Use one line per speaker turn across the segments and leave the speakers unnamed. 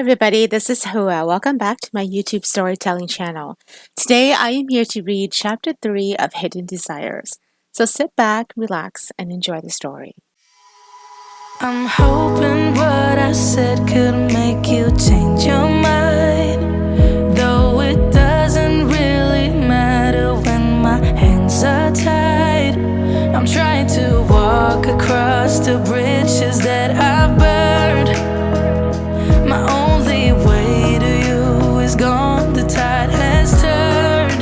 everybody, this is Hua. Welcome back to my YouTube storytelling channel. Today I am here to read Chapter 3 of Hidden Desires. So sit back, relax, and enjoy the story.
I'm hoping what I said could make you change your mind, though it doesn't really matter when my hands are tied. I'm trying to walk across the bridges that I've burned. My only way to you is gone, the tide has turned.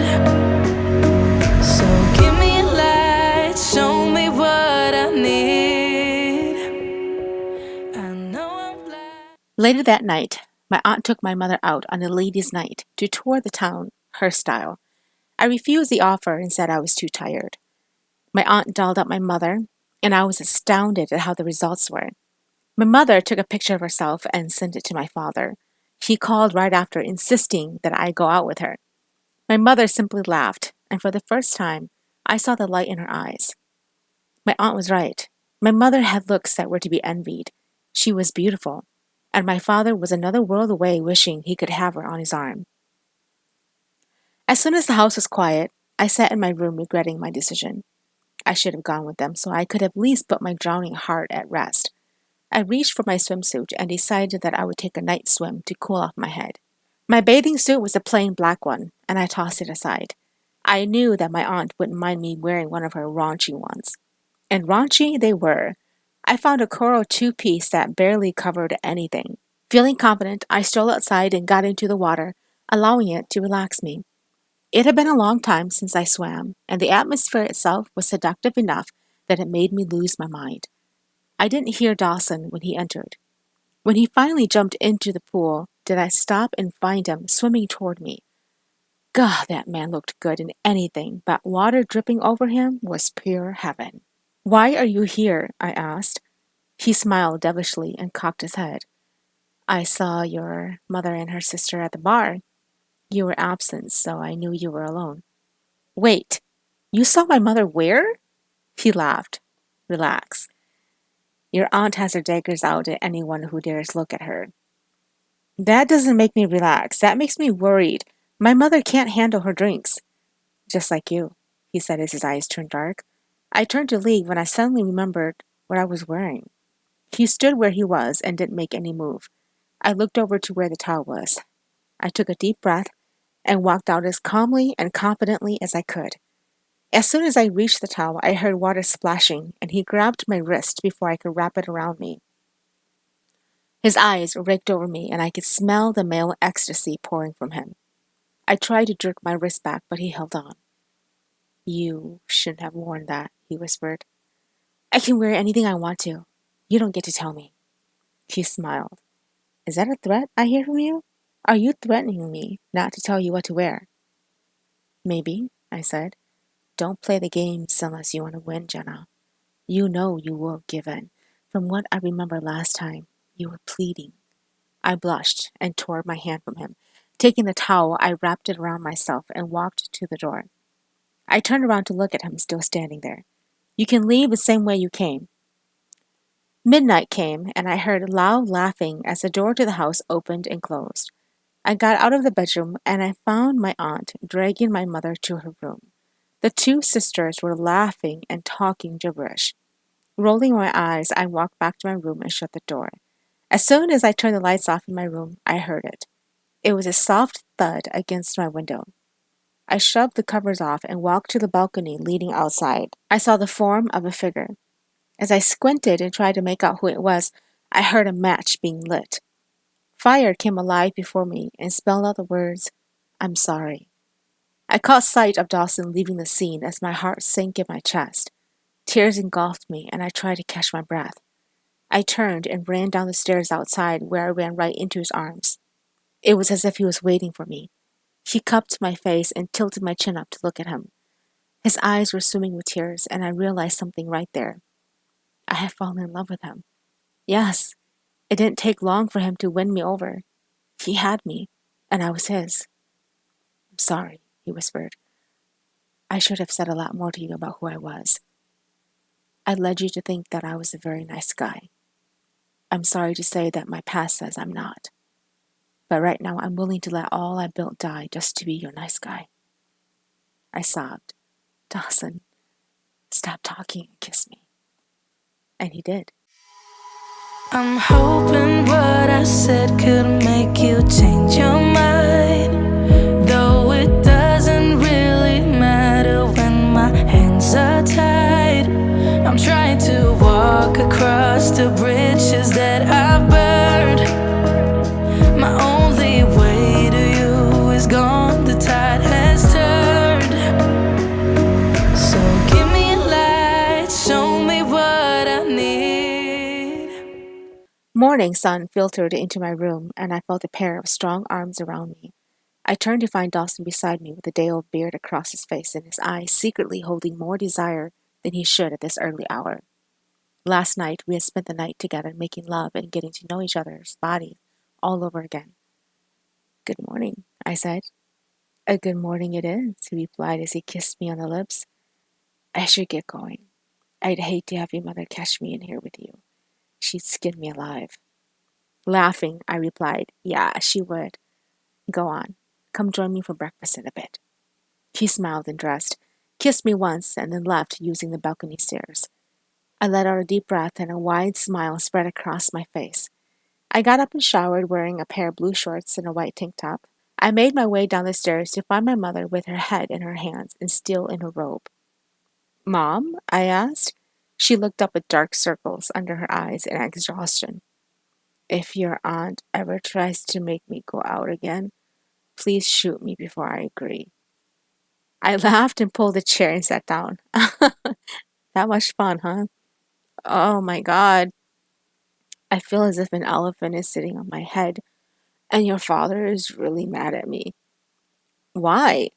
So give me a light, show me what I need. I know I'm blind.
Later that night, my aunt took my mother out on a ladies' night to tour the town, her style. I refused the offer and said I was too tired. My aunt dolled up my mother, and I was astounded at how the results were. My mother took a picture of herself and sent it to my father. He called right after, insisting that I go out with her. My mother simply laughed, and for the first time, I saw the light in her eyes. My aunt was right. My mother had looks that were to be envied. She was beautiful, and my father was another world away wishing he could have her on his arm. As soon as the house was quiet, I sat in my room regretting my decision. I should have gone with them so I could at least put my drowning heart at rest. I reached for my swimsuit and decided that I would take a night swim to cool off my head. My bathing suit was a plain black one, and I tossed it aside. I knew that my aunt wouldn't mind me wearing one of her raunchy ones. And raunchy they were. I found a coral two-piece that barely covered anything. Feeling confident, I strolled outside and got into the water, allowing it to relax me. It had been a long time since I swam, and the atmosphere itself was seductive enough that it made me lose my mind. I didn't hear Dawson when he entered. When he finally jumped into the pool, did I stop and find him swimming toward me. God, that man looked good in anything, but water dripping over him was pure heaven. Why are you here? I asked. He smiled devilishly and cocked his head. I saw your mother and her sister at the bar. You were absent, so I knew you were alone. Wait, you saw my mother where? He laughed. Relax. Your aunt has her daggers out at anyone who dares look at her. That doesn't make me relax. That makes me worried. My mother can't handle her drinks. Just like you, he said as his eyes turned dark. I turned to leave when I suddenly remembered what I was wearing. He stood where he was and didn't make any move. I looked over to where the towel was. I took a deep breath and walked out as calmly and confidently as I could. As soon as I reached the towel, I heard water splashing, and he grabbed my wrist before I could wrap it around me. His eyes raked over me, and I could smell the male ecstasy pouring from him. I tried to jerk my wrist back, but he held on. You shouldn't have worn that, he whispered. I can wear anything I want to. You don't get to tell me. He smiled. Is that a threat I hear from you? Are you threatening me not to tell you what to wear? Maybe, I said. Don't play the games unless you want to win, Jenna. You know you will give in. From what I remember last time, you were pleading. I blushed and tore my hand from him. Taking the towel, I wrapped it around myself and walked to the door. I turned around to look at him still standing there. You can leave the same way you came. Midnight came, and I heard loud laughing as the door to the house opened and closed. I got out of the bedroom, and I found my aunt dragging my mother to her room. The two sisters were laughing and talking gibberish. Rolling my eyes, I walked back to my room and shut the door. As soon as I turned the lights off in my room, I heard it. It was a soft thud against my window. I shoved the covers off and walked to the balcony leading outside. I saw the form of a figure. As I squinted and tried to make out who it was, I heard a match being lit. Fire came alive before me and spelled out the words, I'm sorry. I caught sight of Dawson leaving the scene as my heart sank in my chest. Tears engulfed me, and I tried to catch my breath. I turned and ran down the stairs outside, where I ran right into his arms. It was as if he was waiting for me. He cupped my face and tilted my chin up to look at him. His eyes were swimming with tears, and I realized something right there. I had fallen in love with him. Yes, it didn't take long for him to win me over. He had me, and I was his. I'm sorry, he whispered. I should have said a lot more to you about who I was. I led you to think that I was a very nice guy. I'm sorry to say that my past says I'm not. but right now I'm willing to let all I built die just to be your nice guy. I sobbed. Dawson, stop talking and kiss me. And he did.
I'm hoping what I said could make you change your mind. Though it doesn't really matter when my hands are tied. I'm trying to walk across the bridges that I've burned. My only way to you is gone, the tide has turned. So give me a light, show me what I need.
Morning sun filtered into my room, and I felt a pair of strong arms around me. I turned to find Dawson beside me with a day-old beard across his face and his eyes secretly holding more desire than he should at this early hour. Last night we had spent the night together making love and getting to know each other's bodies all over again. Good morning, I said. A good morning it is, he replied as he kissed me on the lips. I should get going. I'd hate to have your mother catch me in here with you. She'd skin me alive. Laughing, I replied, yeah, she would. Go on. Come join me for breakfast in a bit. He smiled and dressed, kissed me once, and then left using the balcony stairs. I let out a deep breath and a wide smile spread across my face. I got up and showered wearing a pair of blue shorts and a white tank top. I made my way down the stairs to find my mother with her head in her hands and still in her robe. Mom? I asked. She looked up with dark circles under her eyes in exhaustion. If your aunt ever tries to make me go out again, please shoot me before I agree. I laughed and pulled a chair and sat down. That much fun, huh? Oh my God. I feel as if an elephant is sitting on my head, and your father is really mad at me. Why?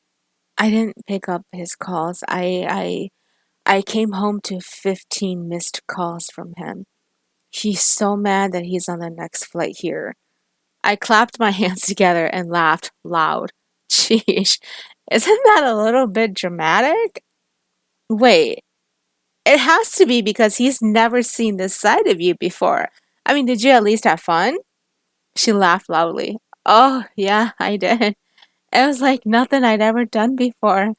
I didn't pick up his calls. I came home to 15 missed calls from him. He's so mad that he's on the next flight here. I clapped my hands together and laughed loud. Sheesh, isn't that a little bit dramatic? Wait, it has to be because he's never seen this side of you before. I mean, did you at least have fun? She laughed loudly. Oh, yeah, I did. It was like nothing I'd ever done before.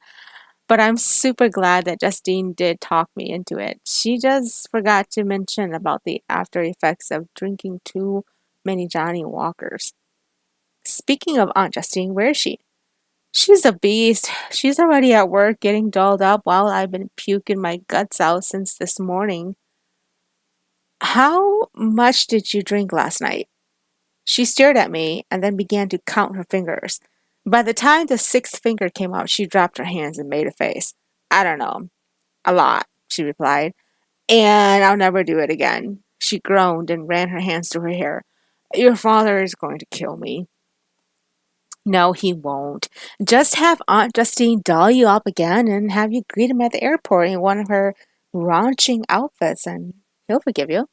But I'm super glad that Justine did talk me into it. She just forgot to mention about the after effects of drinking too many Johnny Walkers. Speaking of Aunt Justine, where is she? She's a beast. She's already at work getting dolled up while I've been puking my guts out since this morning. How much did you drink last night? She stared at me and then began to count her fingers. By the time the sixth finger came out, she dropped her hands and made a face. I don't know. A lot, she replied. And I'll never do it again. She groaned and ran her hands through her hair. Your father is going to kill me. No, he won't. Just have Aunt Justine doll you up again and have you greet him at the airport in one of her raunching outfits, and he'll forgive you.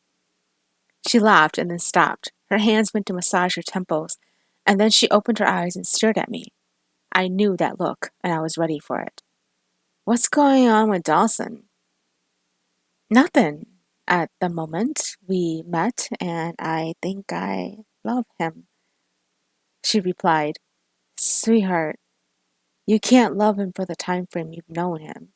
She laughed and then stopped. Her hands went to massage her temples, and then she opened her eyes and stared at me. I knew that look, and I was ready for it. What's going on with Dawson? Nothing. At the moment we met, and I think I love him. She replied, Sweetheart, you can't love him for the time frame you've known him.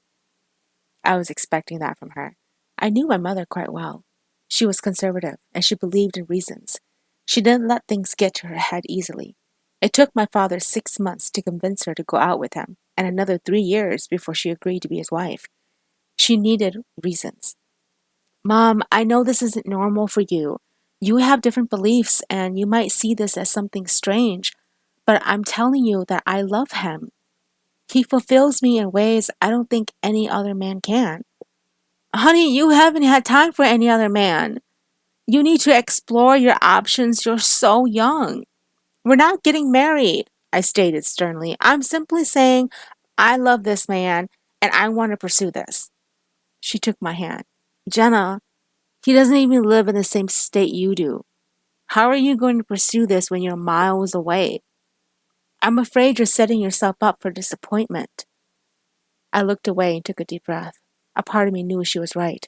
I was expecting that from her. I knew my mother quite well. She was conservative, and she believed in reasons. She didn't let things get to her head easily. It took my father 6 months to convince her to go out with him, and another 3 years before she agreed to be his wife. She needed reasons. Mom, I know this isn't normal for you. You have different beliefs, and you might see this as something strange, but I'm telling you that I love him. He fulfills me in ways I don't think any other man can. Honey, you haven't had time for any other man. You need to explore your options. You're so young. We're not getting married, I stated sternly. I'm simply saying I love this man and I want to pursue this. She took my hand. Jenna, he doesn't even live in the same state you do. How are you going to pursue this when you're miles away? I'm afraid you're setting yourself up for disappointment. I looked away and took a deep breath. A part of me knew she was right.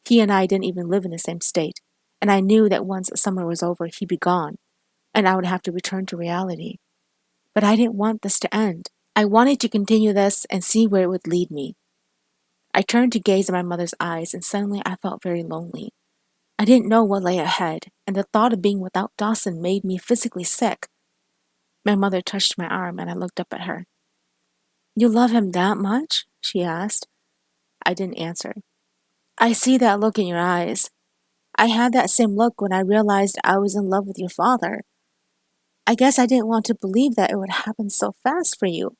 He and I didn't even live in the same state, and I knew that once summer was over, he'd be gone. and I would have to return to reality. But I didn't want this to end. I wanted to continue this and see where it would lead me. I turned to gaze at my mother's eyes, and suddenly I felt very lonely. I didn't know what lay ahead, and the thought of being without Dawson made me physically sick. My mother touched my arm, and I looked up at her. You love him that much? She asked. I didn't answer. I see that look in your eyes. I had that same look when I realized I was in love with your father. I guess I didn't want to believe that it would happen so fast for you.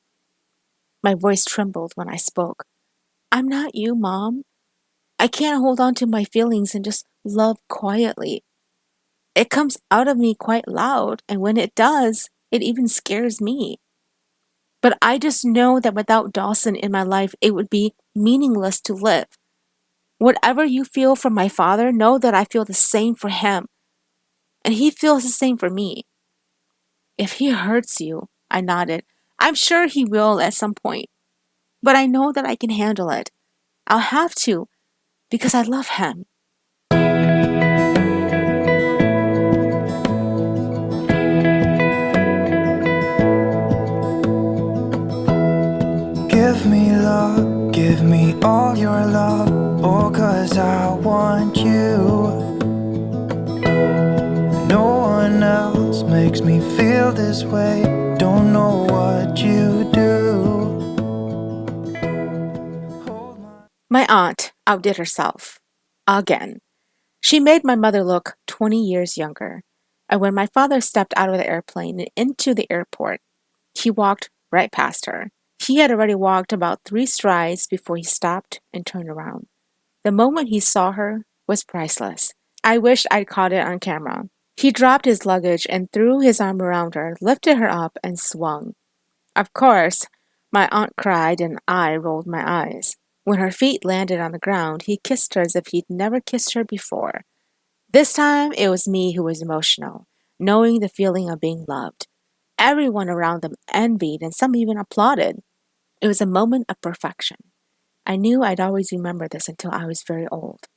My voice trembled when I spoke. I'm not you, Mom. I can't hold on to my feelings and just love quietly. It comes out of me quite loud, and when it does, it even scares me. But I just know that without Dawson in my life, it would be meaningless to live. Whatever you feel for my father, know that I feel the same for him, and he feels the same for me. If he hurts you, I nodded, I'm sure he will at some point, but I know that I can handle it. I'll have to, because I love him.
Give me love, give me all your love, oh, 'cause I want you. No one else makes me feel this way, don't know what you do.
My aunt outdid herself. Again. She made my mother look 20 years younger. And when my father stepped out of the airplane and into the airport, he walked right past her. He had already walked about 3 strides before he stopped and turned around. The moment he saw her was priceless. I wished I'd caught it on camera. He dropped his luggage and threw his arm around her, lifted her up, and swung. Of course, my aunt cried and I rolled my eyes. When her feet landed on the ground, he kissed her as if he'd never kissed her before. This time, it was me who was emotional, knowing the feeling of being loved. Everyone around them envied and some even applauded. It was a moment of perfection. I knew I'd always remember this until I was very old.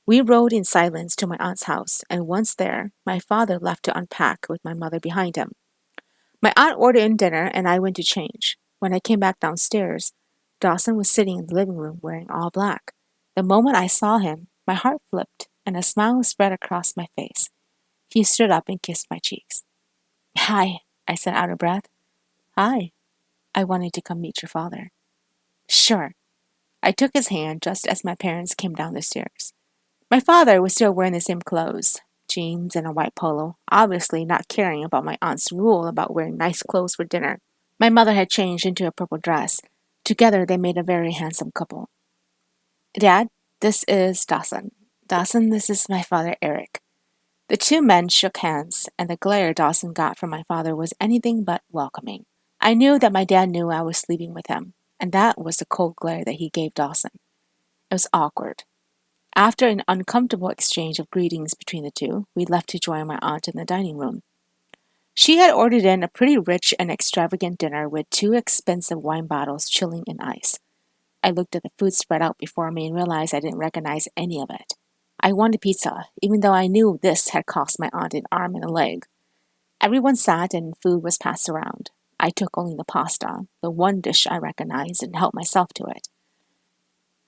We rode in silence to my aunt's house, and once there, my father left to unpack with my mother behind him. My aunt ordered in dinner, and I went to change. When I came back downstairs, Dawson was sitting in the living room wearing all black. The moment I saw him, my heart flipped, and a smile spread across my face. He stood up and kissed my cheeks. Hi, I said out of breath. Hi. I wanted to come meet your father. Sure. I took his hand just as my parents came down the stairs. My father was still wearing the same clothes, jeans and a white polo, obviously not caring about my aunt's rule about wearing nice clothes for dinner. My mother had changed into a purple dress. Together they made a very handsome couple. Dad, this is Dawson. Dawson, this is my father, Eric. The two men shook hands, and the glare Dawson got from my father was anything but welcoming. I knew that my dad knew I was sleeping with him, and that was the cold glare that he gave Dawson. It was awkward. After an uncomfortable exchange of greetings between the two, we left to join my aunt in the dining room. She had ordered in a pretty rich and extravagant dinner with 2 expensive wine bottles chilling in ice. I looked at the food spread out before me and realized I didn't recognize any of it. I wanted pizza, even though I knew this had cost my aunt an arm and a leg. Everyone sat and food was passed around. I took only the pasta, the one dish I recognized, and helped myself to it.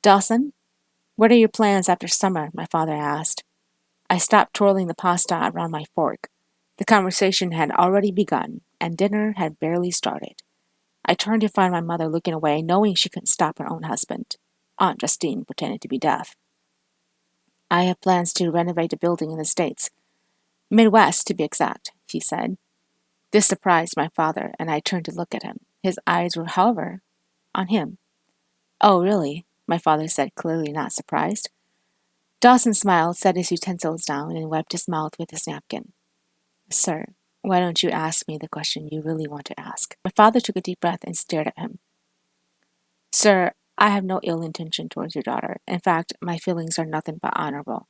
Dawson, what are your plans after summer? My father asked. I stopped twirling the pasta around my fork. The conversation had already begun, and dinner had barely started. I turned to find my mother looking away, knowing she couldn't stop her own husband. Aunt Justine pretended to be deaf. I have plans to renovate a building in the States. Midwest, to be exact, he said. This surprised my father, and I turned to look at him. His eyes were, however, on him. Oh, really? My father said, clearly not surprised. Dawson smiled, set his utensils down, and wiped his mouth with his napkin. Sir, why don't you ask me the question you really want to ask? My father took a deep breath and stared at him. Sir, I have no ill intention towards your daughter. In fact, my feelings are nothing but honorable.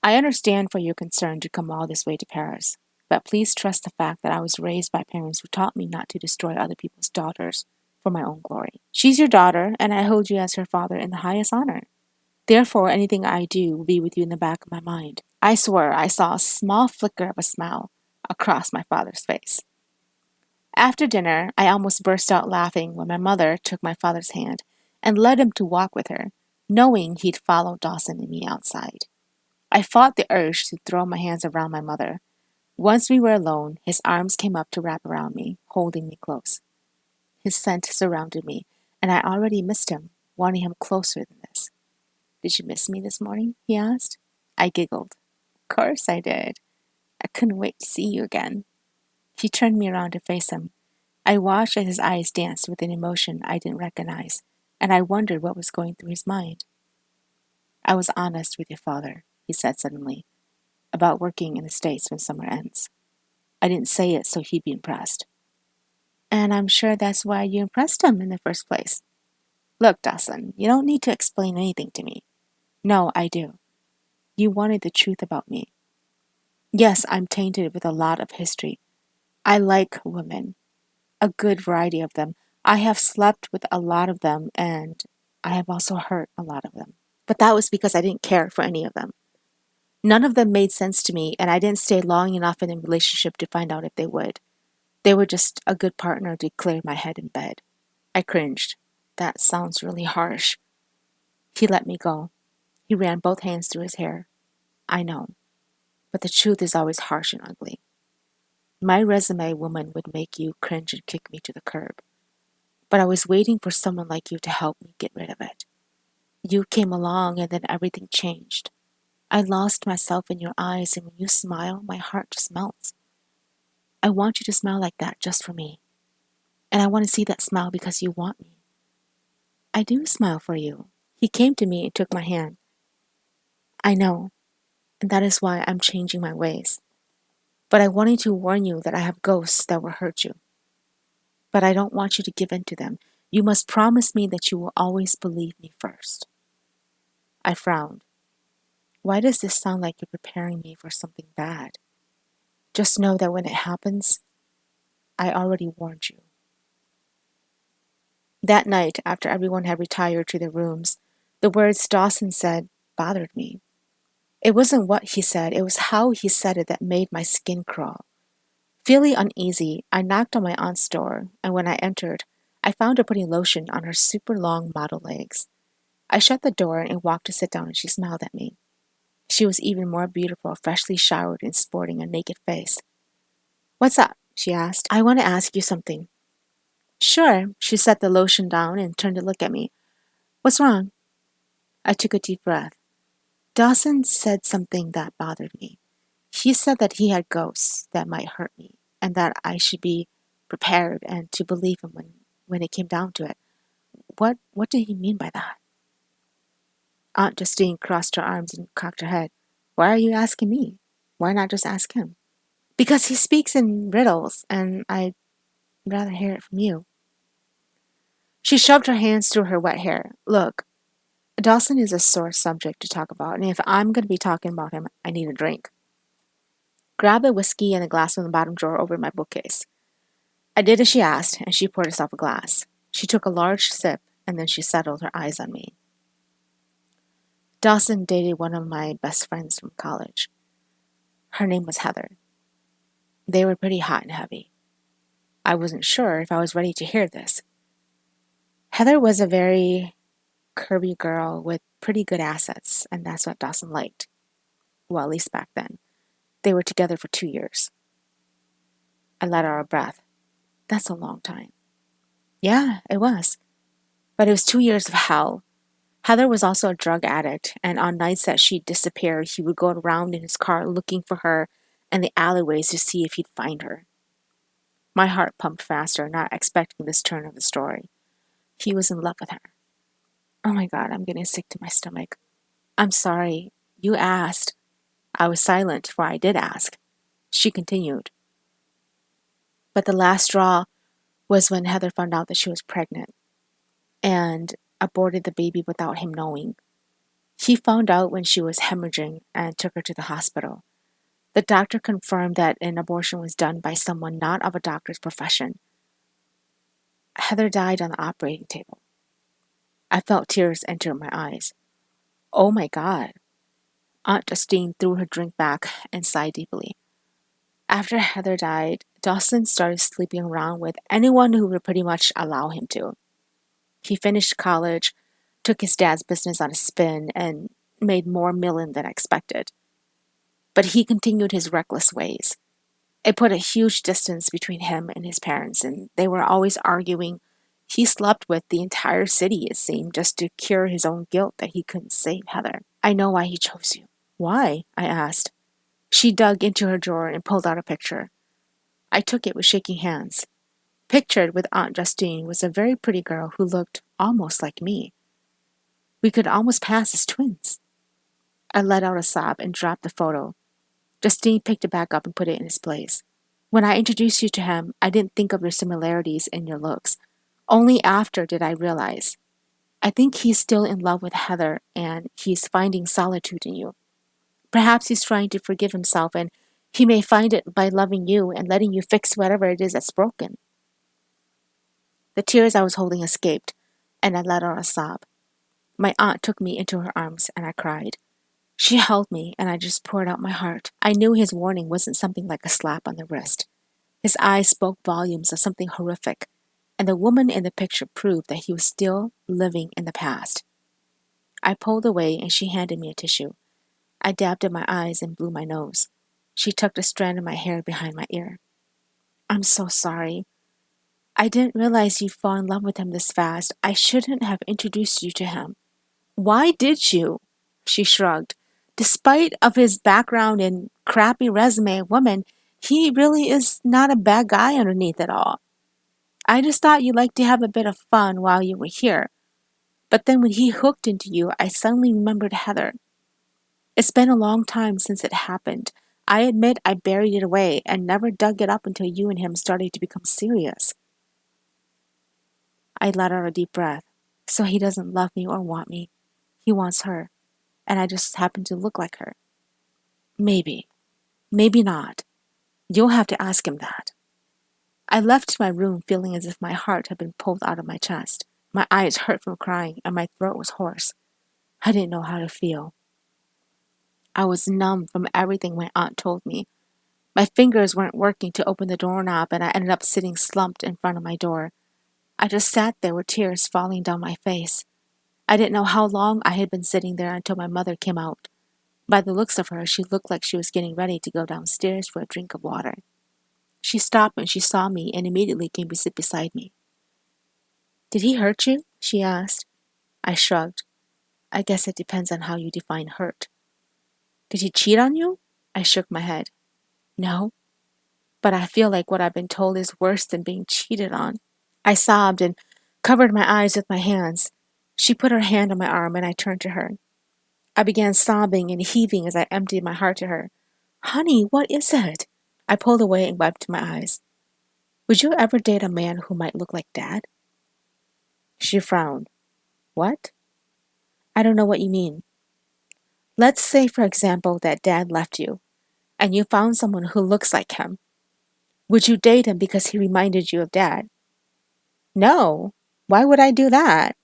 I understand for your concern to come all this way to Paris, but please trust the fact that I was raised by parents who taught me not to destroy other people's daughters for my own glory. She's your daughter, and I hold you as her father in the highest honor. Therefore, anything I do will be with you in the back of my mind. I swear I saw a small flicker of a smile. across my father's face. After dinner, I almost burst out laughing when my mother took my father's hand and led him to walk with her, knowing he'd follow Dawson and me outside. I fought the urge to throw my hands around my mother. Once we were alone, his arms came up to wrap around me, holding me close. His scent surrounded me, and I already missed him, wanting him closer than this. Did you miss me this morning? He asked. I giggled. Of course I did. I couldn't wait to see you again. He turned me around to face him. I watched as his eyes danced with an emotion I didn't recognize, and I wondered what was going through his mind. I was honest with your father, he said suddenly, about working in the States when summer ends. I didn't say it so he'd be impressed. And I'm sure that's why you impressed him in the first place. Look, Dawson, you don't need to explain anything to me. No, I do. You wanted the truth about me. Yes, I'm tainted with a lot of history. I like women, a good variety of them. I have slept with a lot of them, and I have also hurt a lot of them. But that was because I didn't care for any of them. None of them made sense to me, and I didn't stay long enough in a relationship to find out if they would. They were just a good partner to clear my head in bed. I cringed. That sounds really harsh. He let me go. He ran both hands through his hair. I know, but the truth is always harsh and ugly. My resume woman would make you cringe and kick me to the curb. But I was waiting for someone like you to help me get rid of it. You came along and then everything changed. I lost myself in your eyes, and when you smile, my heart just melts. I want you to smile like that just for me. And I want to see that smile because you want me. I do smile for you. He came to me and took my hand. I know, and that is why I'm changing my ways. But I wanted to warn you that I have ghosts that will hurt you. But I don't want you to give in to them. You must promise me that you will always believe me first. I frowned. Why does this sound like you're preparing me for something bad? Just know that when it happens, I already warned you. That night, after everyone had retired to their rooms, the words Dawson said bothered me. It wasn't what he said, it was how he said it that made my skin crawl. Feeling uneasy, I knocked on my aunt's door, and when I entered, I found her putting lotion on her super long model legs. I shut the door and walked to sit down, and she smiled at me. She was even more beautiful, freshly showered and sporting a naked face. What's up? She asked. I want to ask you something. Sure. She set the lotion down and turned to look at me. What's wrong? I took a deep breath. Dawson said something that bothered me. He said that he had ghosts that might hurt me, and that I should be prepared and to believe him when it came down to it. What did he mean by that? Aunt Justine crossed her arms and cocked her head. Why are you asking me? Why not just ask him? Because he speaks in riddles, and I'd rather hear it from you. She shoved her hands through her wet hair. Look, Dawson is a sore subject to talk about, and if I'm going to be talking about him, I need a drink. Grab a whiskey and a glass from the bottom drawer over my bookcase. I did as she asked, and she poured herself a glass. She took a large sip, and then she settled her eyes on me. Dawson dated one of my best friends from college. Her name was Heather. They were pretty hot and heavy. I wasn't sure if I was ready to hear this. Heather was a very curvy girl with pretty good assets, and that's what Dawson liked. Well, at least back then. They were together for 2 years. I let out a breath. That's a long time. Yeah, it was. But it was 2 years of hell. Heather was also a drug addict, and on nights that she disappeared, he would go around in his car looking for her in the alleyways to see if he'd find her. My heart pumped faster, not expecting this turn of the story. He was in love with her. Oh my God, I'm getting sick to my stomach. I'm sorry. You asked. I was silent, for I did ask. She continued. But the last straw was when Heather found out that she was pregnant and aborted the baby without him knowing. He found out when she was hemorrhaging and took her to the hospital. The doctor confirmed that an abortion was done by someone not of a doctor's profession. Heather died on the operating table. I felt tears enter my eyes. Oh my God. Aunt Justine threw her drink back and sighed deeply. After Heather died, Dawson started sleeping around with anyone who would pretty much allow him to. He finished college, took his dad's business on a spin, and made more million than expected. But he continued his reckless ways. It put a huge distance between him and his parents, and they were always arguing. He slept with the entire city, it seemed, just to cure his own guilt that he couldn't save Heather. I know why he chose you. Why? I asked. She dug into her drawer and pulled out a picture. I took it with shaking hands. Pictured with Aunt Justine was a very pretty girl who looked almost like me. We could almost pass as twins. I let out a sob and dropped the photo. Justine picked it back up and put it in its place. When I introduced you to him, I didn't think of your similarities in your looks. Only after did I realize. I think he's still in love with Heather and he's finding solitude in you. Perhaps he's trying to forgive himself and he may find it by loving you and letting you fix whatever it is that's broken. The tears I was holding escaped, and I let out a sob. My aunt took me into her arms and I cried. She held me and I just poured out my heart. I knew his warning wasn't something like a slap on the wrist. His eyes spoke volumes of something horrific, and the woman in the picture proved that he was still living in the past. I pulled away and she handed me a tissue. I dabbed at my eyes and blew my nose. She tucked a strand of my hair behind my ear. I'm so sorry. I didn't realize you'd fall in love with him this fast. I shouldn't have introduced you to him. Why did you? She shrugged. Despite of his background and crappy resume of woman, he really is not a bad guy underneath it all. I just thought you'd like to have a bit of fun while you were here. But then when he hooked into you, I suddenly remembered Heather. It's been a long time since it happened. I admit I buried it away and never dug it up until you and him started to become serious. I let out a deep breath. So he doesn't love me or want me. He wants her, and I just happen to look like her. Maybe. Maybe not. You'll have to ask him that. I left my room feeling as if my heart had been pulled out of my chest. My eyes hurt from crying, and my throat was hoarse. I didn't know how to feel. I was numb from everything my aunt told me. My fingers weren't working to open the doorknob, and I ended up sitting slumped in front of my door. I just sat there with tears falling down my face. I didn't know how long I had been sitting there until my mother came out. By the looks of her, she looked like she was getting ready to go downstairs for a drink of water. She stopped when she saw me and immediately came to sit beside me. Did he hurt you? She asked. I shrugged. I guess it depends on how you define hurt. Did he cheat on you? I shook my head. No, but I feel like what I've been told is worse than being cheated on. I sobbed and covered my eyes with my hands. She put her hand on my arm and I turned to her. I began sobbing and heaving as I emptied my heart to her. Honey, what is it? I pulled away and wiped my eyes. Would you ever date a man who might look like Dad? She frowned. What? I don't know what you mean. Let's say, for example, that Dad left you, and you found someone who looks like him. Would you date him because he reminded you of Dad? No. Why would I do that?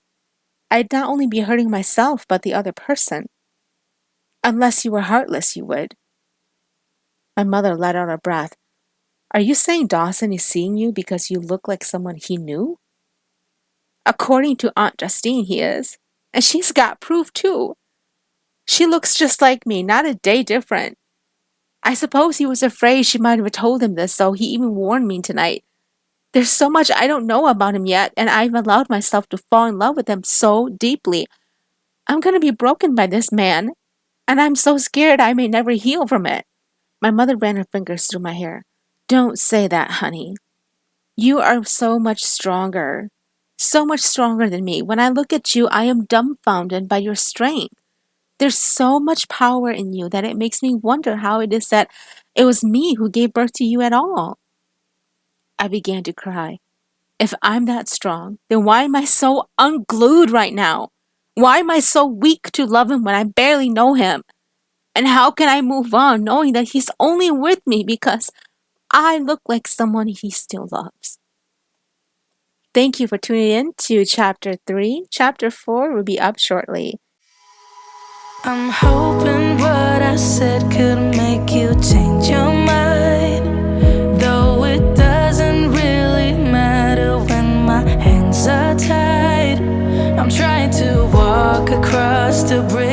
I'd not only be hurting myself, but the other person. Unless you were heartless, you would. My mother let out a breath. Are you saying Dawson is seeing you because you look like someone he knew? According to Aunt Justine, he is. And she's got proof, too. She looks just like me, not a day different. I suppose he was afraid she might have told him this, so he even warned me tonight. There's so much I don't know about him yet, and I've allowed myself to fall in love with him so deeply. I'm going to be broken by this man, and I'm so scared I may never heal from it. My mother ran her fingers through my hair. Don't say that, honey. You are so much stronger. So much stronger than me. When I look at you, I am dumbfounded by your strength. There's so much power in you that it makes me wonder how it is that it was me who gave birth to you at all. I began to cry. If I'm that strong, then why am I so unglued right now? Why am I so weak to love him when I barely know him? And how can I move on knowing that he's only with me because I look like someone he still loves? Thank you for tuning in to Chapter 3. Chapter 4 will be up shortly.
I'm hoping what I said could make you change your mind. crossed a bridge.